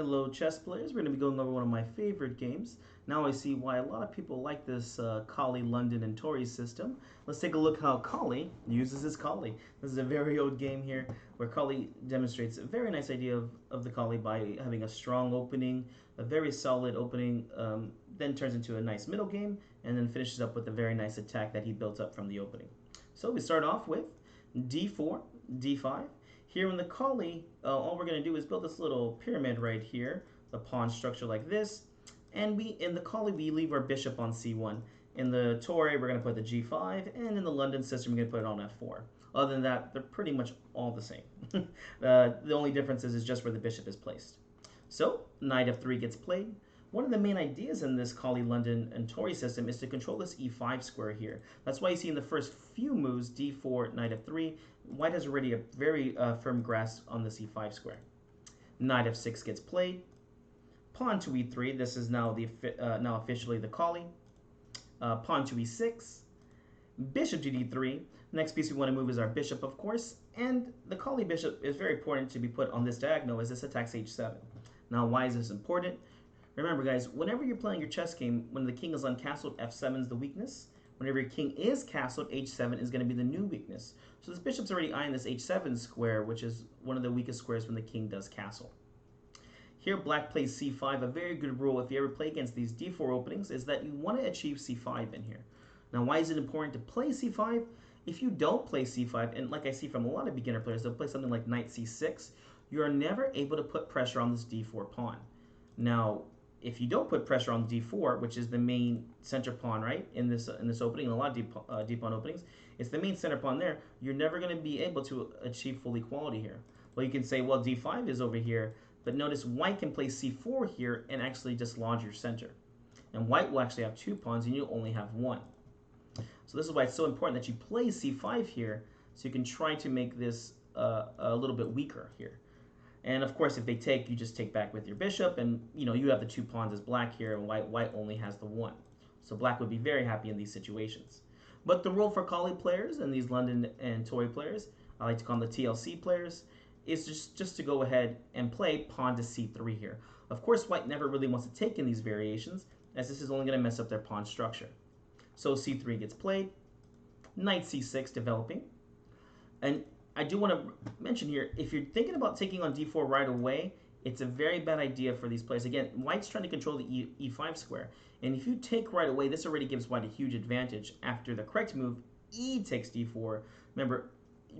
Hello chess players, we're going to be going over one of my favorite games. Now I see why a lot of people like this Colle, London, and Tory system. Let's take a look how Colle uses his Colle. This is a very old game here where Colle demonstrates a very nice idea of the Colle by having a strong opening, a very solid opening, then turns into a nice middle game, and then finishes up with a very nice attack that he built up from the opening. So we start off with d4, d5. Here in the Colle, all we're going to do is build this little pyramid right here, the pawn structure like this, and in the Colle we leave our bishop on c1. In the Tory we're going to put the g5, and in the London system we're going to put it on f4. Other than that, they're pretty much all the same. The only difference is just where the bishop is placed. So knight f3 gets played. One of the main ideas in this Colle, London, and Tory system is to control this e5 square here. That's why you see in the first few moves, d4, knight f3, white has already a very firm grasp on this e5 square. Knight f6 gets played. Pawn to e3, this is now now officially the Colle. Pawn to e6. Bishop to d3. Next piece we want to move is our bishop, of course. And the Colle bishop is very important to be put on this diagonal as this attacks h7. Now, why is this important? Remember, guys, whenever you're playing your chess game, when the king is uncastled, f7 is the weakness. Whenever your king is castled, h7 is going to be the new weakness. So this bishop's already eyeing this h7 square, which is one of the weakest squares when the king does castle. Here, black plays c5. A very good rule if you ever play against these d4 openings is that you want to achieve c5 in here. Now, why is it important to play c5? If you don't play c5, and like I see from a lot of beginner players, they'll play something like knight c6, you are never able to put pressure on this d4 pawn. Now, if you don't put pressure on d4, which is the main center pawn, right, in this opening, in a lot of d pawn openings, it's the main center pawn there, you're never going to be able to achieve full equality here. Well, you can say, well, d5 is over here, but notice white can play c4 here and actually dislodge your center. And white will actually have two pawns, and you only have one. So this is why it's so important that you play c5 here, so you can try to make this a little bit weaker here. And of course, if they take, you just take back with your bishop, and you have the two pawns as black here, and white only has the one. So black would be very happy in these situations. But the rule for Colle players and these London and Tory players, I like to call them the TLC players, is just to go ahead and play pawn to c3 here. Of course, white never really wants to take in these variations, as this is only going to mess up their pawn structure. So c3 gets played, knight c6 developing, and I do want to mention here, if you're thinking about taking on d4 right away, it's a very bad idea for these players. Again, white's trying to control the e5 square, and if you take right away, this already gives white a huge advantage. After the correct move, e takes d4. Remember,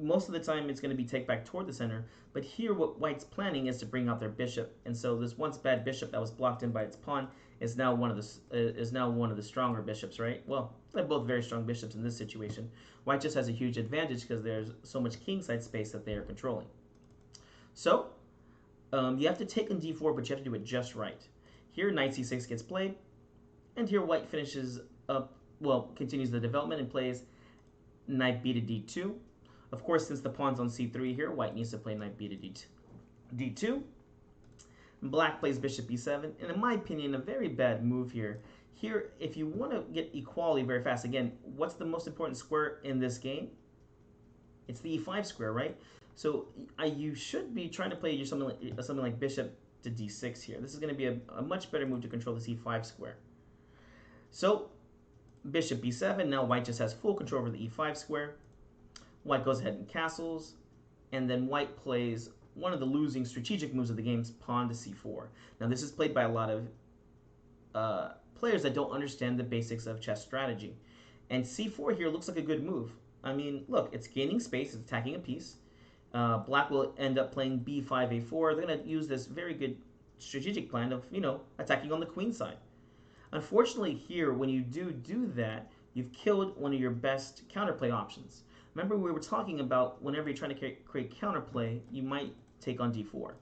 most of the time it's going to be take back toward the center, but here what white's planning is to bring out their bishop, and so this once bad bishop that was blocked in by its pawn is now one of the stronger bishops, right? Well, they're both very strong bishops in this situation. White just has a huge advantage because there's so much kingside space that they are controlling. So you have to take on d4, but you have to do it just right. Here, knight c6 gets played, and here white finishes up, well, continues the development and plays knight b to d2. Of course, since the pawn's on c3 here, white needs to play knight b to d2. Black plays bishop e7, and in my opinion, a very bad move here. Here, if you want to get equality very fast, again, what's the most important square in this game? It's the e5 square, right? So you should be trying to play something like bishop to d6 here. This is going to be a much better move to control this e5 square. So bishop b7, now white just has full control over the e5 square. White goes ahead and castles, and then white plays one of the losing strategic moves of the game, pawn to c4. Now this is played by a lot of players that don't understand the basics of chess strategy. And c4 here looks like a good move. I mean, look, it's gaining space, it's attacking a piece. Black will end up playing b5, a4. They're going to use this very good strategic plan of, attacking on the queen side. Unfortunately here, when you do that, you've killed one of your best counterplay options. Remember, we were talking about whenever you're trying to create counterplay, you might take on d4.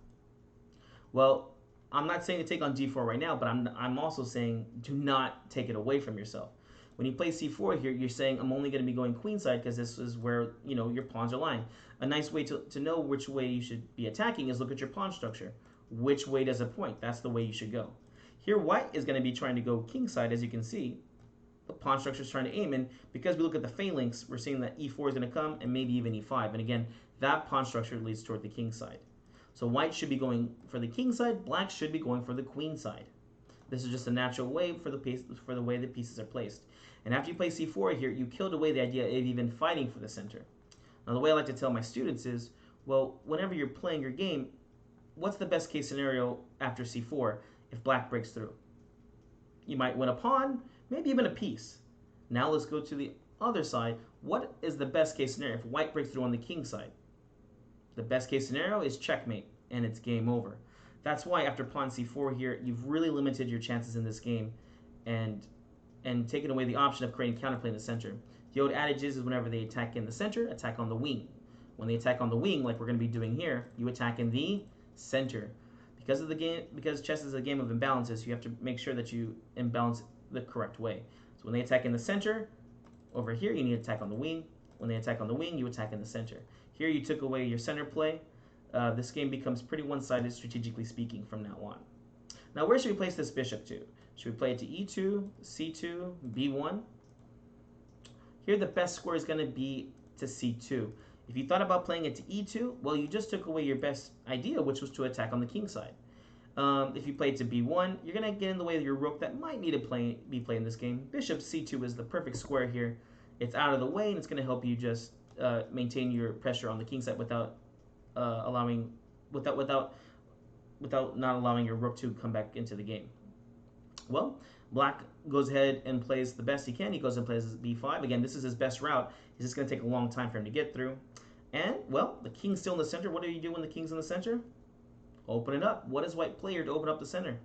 Well, I'm not saying to take on d4 right now, but I'm also saying do not take it away from yourself. When you play c4 here, you're saying I'm only going to be going queenside because this is where your pawns are lying. A nice way to know which way you should be attacking is look at your pawn structure. Which way does it point? That's the way you should go. Here, white is going to be trying to go kingside, as you can see. The pawn structure is trying to aim, and because we look at the phalanx, we're seeing that e4 is going to come and maybe even e5. And again, that pawn structure leads toward the king side. So white should be going for the king side, black should be going for the queen side. This is just a natural way for the way the pieces are placed. And after you play c4 here, you killed away the idea of even fighting for the center. Now the way I like to tell my students is, well, whenever you're playing your game, what's the best case scenario after c4 if black breaks through? You might win a pawn, maybe even a piece. Now let's go to the other side. What is the best case scenario if white breaks through on the king side? The best case scenario is checkmate, and it's game over. That's why after pawn c4 here, you've really limited your chances in this game and taken away the option of creating counterplay in the center. The old adage is whenever they attack in the center, attack on the wing. When they attack on the wing, like we're going to be doing here, you attack in the center. Because chess is a game of imbalances, you have to make sure that you imbalance the correct way. So when they attack in the center, over here you need to attack on the wing. When they attack on the wing, you attack in the center. Here you took away your center play. This game becomes pretty one-sided, strategically speaking, from now on. Now where should we place this bishop to? Should we play it to e2, c2, b1? Here the best square is going to be to c2. If you thought about playing it to e2, well, you just took away your best idea, which was to attack on the king side. If you play it to b1, you're going to get in the way of your rook that might need to be played in this game. Bishop c2 is the perfect square here. It's out of the way, and it's going to help you just maintain your pressure on the king side without not allowing your rook to come back into the game. Well, black goes ahead and plays the best he can. He goes and plays b5. Again, this is his best route. It's just going to take a long time for him to get through. And, well, the king's still in the center. What do you do when the king's in the center? Open it up. What does white play here to open up the center?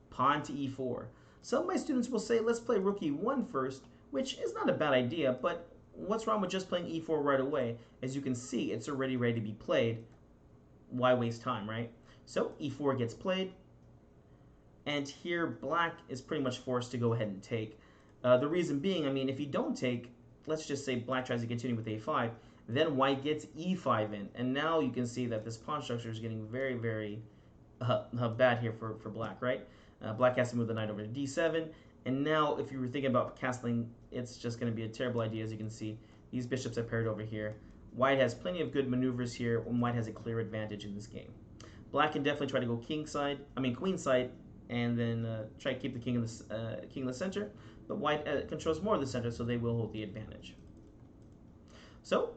Pawn to e4. Some of my students will say, let's play rook e1 first, which is not a bad idea, but what's wrong with just playing e4 right away? As you can see, it's already ready to be played. Why waste time, right? So e4 gets played. And here, black is pretty much forced to go ahead and take. The reason being, I mean, if you don't take, let's just say black tries to continue with a5, then white gets e5 in. And now you can see that this pawn structure is getting very, very bad here for black, right? Black has to move the knight over to d7. And now, if you were thinking about castling, it's just going to be a terrible idea. As you can see, these bishops are paired over here. White has plenty of good maneuvers here, and white has a clear advantage in this game. Black can definitely try to go queen side, and then try to keep the king in the center. But white controls more of the center, so they will hold the advantage. So,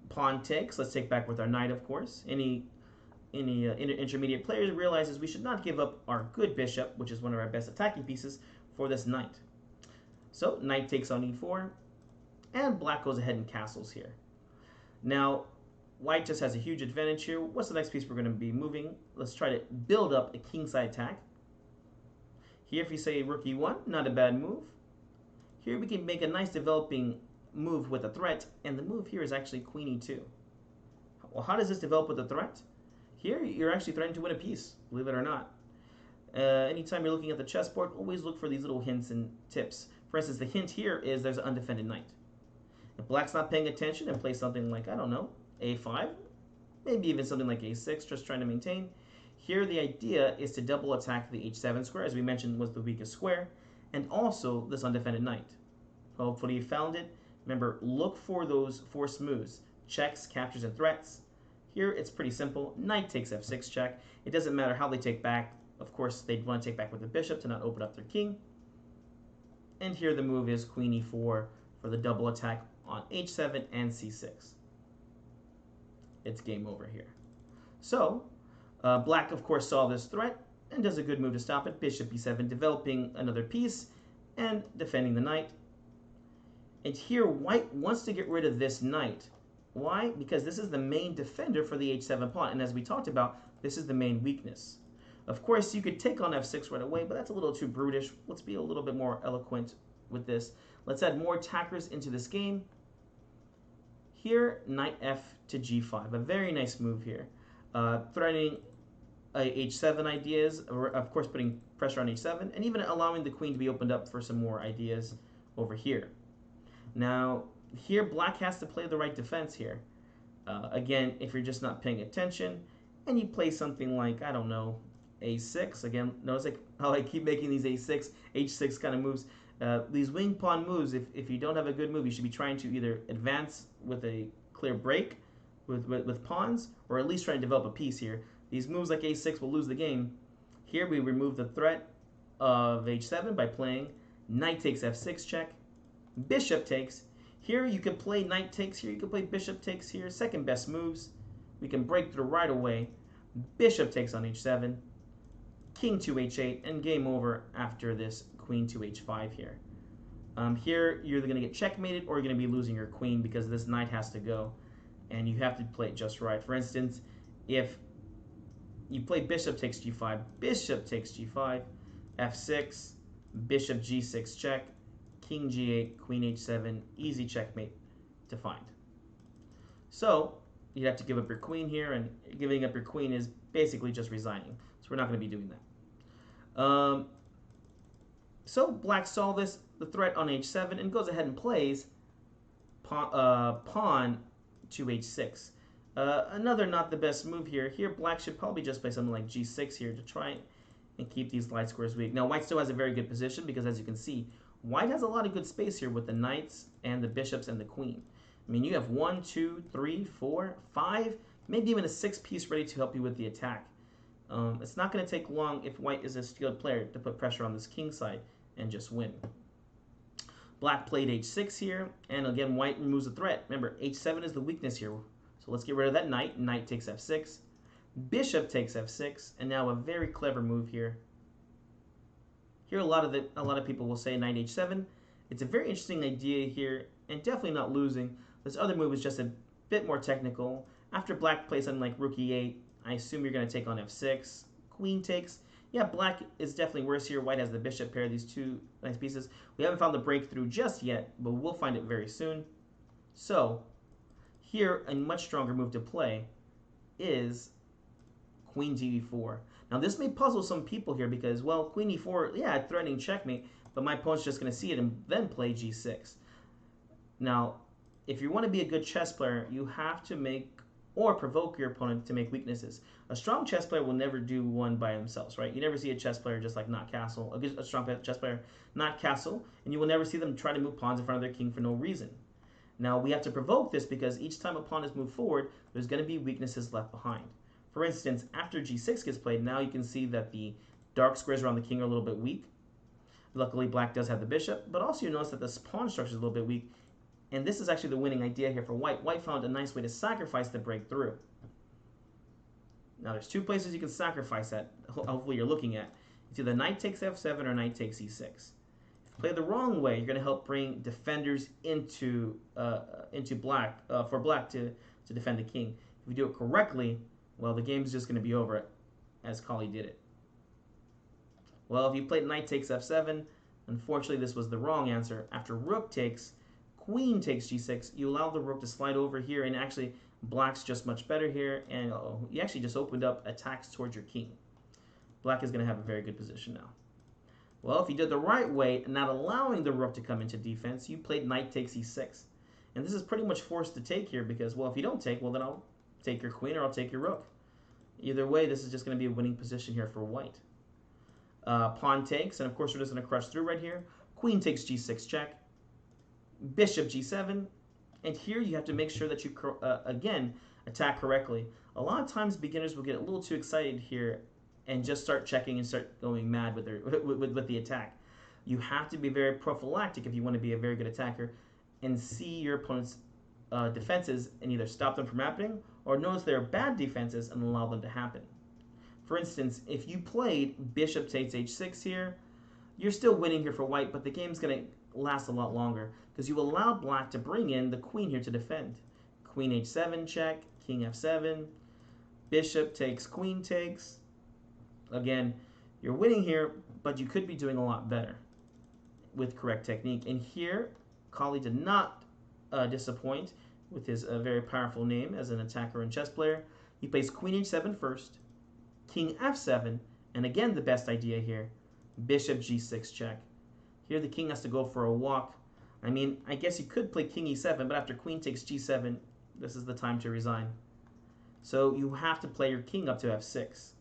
pawn takes. Let's take back with our knight, of course. Any intermediate players realizes we should not give up our good bishop, which is one of our best attacking pieces, for this knight. So, knight takes on e4, and black goes ahead and castles here. Now, white just has a huge advantage here. What's the next piece we're going to be moving? Let's try to build up a kingside attack. Here, if you say rook e1, not a bad move. Here we can make a nice developing move with a threat, and the move here is actually queen e2. Well, how does this develop with a threat? Here, you're actually threatening to win a piece, believe it or not. Anytime you're looking at the chessboard, always look for these little hints and tips. For instance, the hint here is there's an undefended knight. If black's not paying attention and plays something like, I don't know, a5, maybe even something like a6, just trying to maintain, here the idea is to double attack the h7 square, as we mentioned was the weakest square, and also this undefended knight. Hopefully you found it. Remember, look for those forced moves, checks, captures, and threats. Here it's pretty simple. Knight takes f6 check. It doesn't matter how they take back. Of course, they'd want to take back with the bishop to not open up their king. And here the move is queen e4 for the double attack on h7 and c6. It's game over here. So, black, of course, saw this threat and does a good move to stop it. Bishop e7, developing another piece and defending the knight. And here, white wants to get rid of this knight. Why? Because this is the main defender for the h7 pawn. And as we talked about, this is the main weakness. Of course, you could take on f6 right away, but that's a little too brutish. Let's be a little bit more eloquent with this. Let's add more attackers into this game. Here, knight f to g5. A very nice move here. Threatening h7 ideas, of course putting pressure on h7, and even allowing the queen to be opened up for some more ideas over here. Now, here black has to play the right defense here. Again, if you're just not paying attention, and you play something like, I don't know, a6. Again, notice how I keep making these a6, h6 kind of moves. These wing pawn moves, if you don't have a good move, you should be trying to either advance with a clear break with pawns, or at least trying to develop a piece here. These moves like a6 will lose the game. Here we remove the threat of h7 by playing knight takes f6 check, bishop takes. Here you can play knight takes, here you can play bishop takes here. Second best moves. We can break through right away. Bishop takes on h7, king to h8, and game over after this queen to h5 here. Here you're either going to get checkmated or you're going to be losing your queen because this knight has to go, and you have to play it just right. For instance, if you play bishop takes g5, bishop takes g5, f6, bishop g6 check, king g8, queen h7, easy checkmate to find. So you have to give up your queen here, and giving up your queen is basically just resigning. So we're not going to be doing that. So black saw this, the threat on h7, and goes ahead and plays pawn to h6. Another not the best move here. Here black should probably just play something like g6 here to try and keep these light squares weak. Now white still has a very good position because, as you can see, white has a lot of good space here with the knights and the bishops and the queen. I mean, you have 1, 2, 3, 4, 5, maybe even a 6th piece ready to help you with the attack. It's not going to take long if white is a skilled player to put pressure on this king side and just win. Black played h6 here, and again white removes the threat. Remember, h7 is the weakness here. So let's get rid of that knight. Knight takes f6, bishop takes f6, and now a very clever move here. Here a lot of people will say knight h7. It's a very interesting idea here, and definitely not losing. This other move is just a bit more technical. After black plays something like rook e8, I assume you're going to take on f6. Queen takes. Yeah, black is definitely worse here. White has the bishop pair, these two nice pieces. We haven't found the breakthrough just yet, but we'll find it very soon. So here, a much stronger move to play is queen d4. Now this may puzzle some people here because, well, queen e4, yeah, threatening checkmate, but my opponent's just going to see it and then play g6. Now, if you want to be a good chess player, you have to make or provoke your opponent to make weaknesses. A strong chess player will never do one by themselves, right? You never see a chess player just like not castle, a strong chess player not castle, and you will never see them try to move pawns in front of their king for no reason. Now, we have to provoke this because each time a pawn is moved forward, there's going to be weaknesses left behind. For instance, after g6 gets played, now you can see that the dark squares around the king are a little bit weak. Luckily, black does have the bishop, but also you notice that the pawn structure is a little bit weak. And this is actually the winning idea here for white. White found a nice way to sacrifice the breakthrough. Now there's two places you can sacrifice that. Hopefully you're looking at. It's either knight takes f7 or knight takes e6. If you play the wrong way, you're going to help bring defenders into black for black to defend the king. If you do it correctly, well, the game's just going to be over as Colle did it. Well, if you played knight takes f7, unfortunately this was the wrong answer. After rook takes, queen takes g6, you allow the rook to slide over here, and actually black's just much better here, and you actually just opened up attacks towards your king. Black is going to have a very good position now. Well, if you did the right way, not allowing the rook to come into defense, you played knight takes e6. And this is pretty much forced to take here because, well, if you don't take, well, then I'll take your queen or I'll take your rook. Either way, this is just going to be a winning position here for white. Pawn takes, and of course we're just going to crush through right here. Queen takes g6 check. Bishop g7, and here you have to make sure that you again attack correctly. A lot of times beginners will get a little too excited here and just start checking and start going mad with the attack. You have to be very prophylactic if you want to be a very good attacker and see your opponent's defenses and either stop them from happening or notice their bad defenses and allow them to happen. For instance, if you played bishop takes h6 here, you're still winning here for white, but the game's going to last a lot longer because you allowed black to bring in the queen here to defend. Queen h7 check, king f7, bishop takes, queen takes. Again, you're winning here, but you could be doing a lot better with correct technique. And here, Colle did not disappoint with his very powerful name as an attacker and chess player. He plays queen h7 first, king f7, and again the best idea here, bishop g6 check. Here the king has to go for a walk. I mean, I guess you could play king e7, but after queen takes g7, this is the time to resign. So you have to play your king up to f6.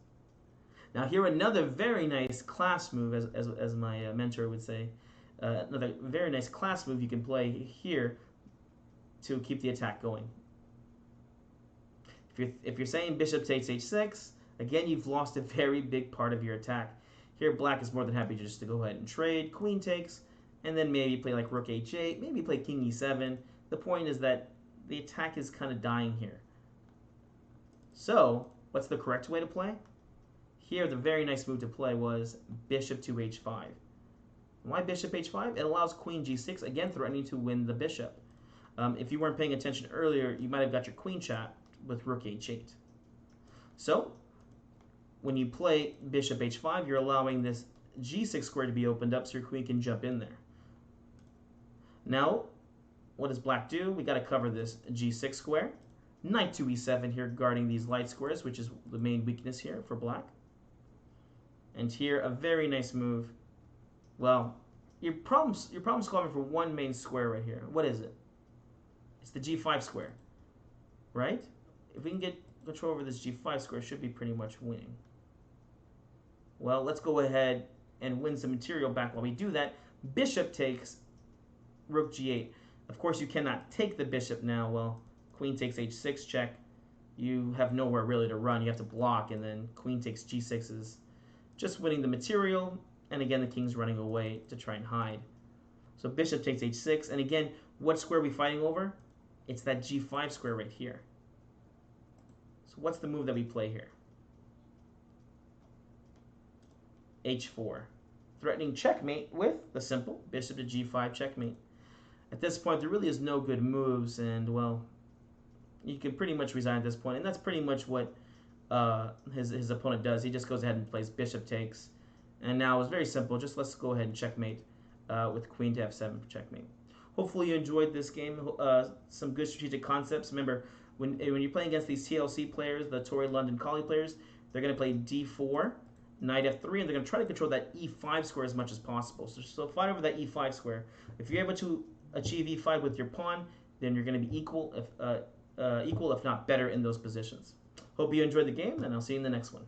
Now here another very nice class move, as my mentor would say. Another very nice class move you can play here to keep the attack going. If you're saying bishop takes h6, again, you've lost a very big part of your attack. Here, black is more than happy just to go ahead and trade. Queen takes, and then maybe play like rook h8, maybe play king e7. The point is that the attack is kind of dying here. So, what's the correct way to play? Here, the very nice move to play was bishop to h5. Why bishop h5? It allows queen g6, again threatening to win the bishop. If you weren't paying attention earlier, you might have got your queen chapped with rook h8. So, when you play bishop h5, you're allowing this g6 square to be opened up so your queen can jump in there. Now, what does black do? We got to cover this g6 square. Knight to e7 here, guarding these light squares, which is the main weakness here for black. And here, a very nice move. Well, your problem's solving for one main square right here. What is it? It's the g5 square, right? If we can get control over this g5 square, it should be pretty much winning. Well, let's go ahead and win some material back. While we do that, bishop takes rook g8. Of course, you cannot take the bishop now. Well, queen takes h6 check. You have nowhere really to run. You have to block, and then queen takes g6 is just winning the material. And again, the king's running away to try and hide. So bishop takes h6. And again, what square are we fighting over? It's that g5 square right here. So what's the move that we play here? h4. Threatening checkmate with the simple bishop to g5 checkmate. At this point, there really is no good moves, and, well, you can pretty much resign at this point. And that's pretty much what his opponent does. He just goes ahead and plays bishop takes. And now it's very simple. Just let's go ahead and checkmate with queen to f7 for checkmate. Hopefully you enjoyed this game. Some good strategic concepts. Remember, when you're playing against these TLC players, the Tory London Colle players, they're going to play d4, knight f3, and they're going to try to control that e5 square as much as possible. So fight over that e5 square. If you're able to achieve e5 with your pawn, then you're going to be equal, if not better, in those positions. Hope you enjoyed the game, and I'll see you in the next one.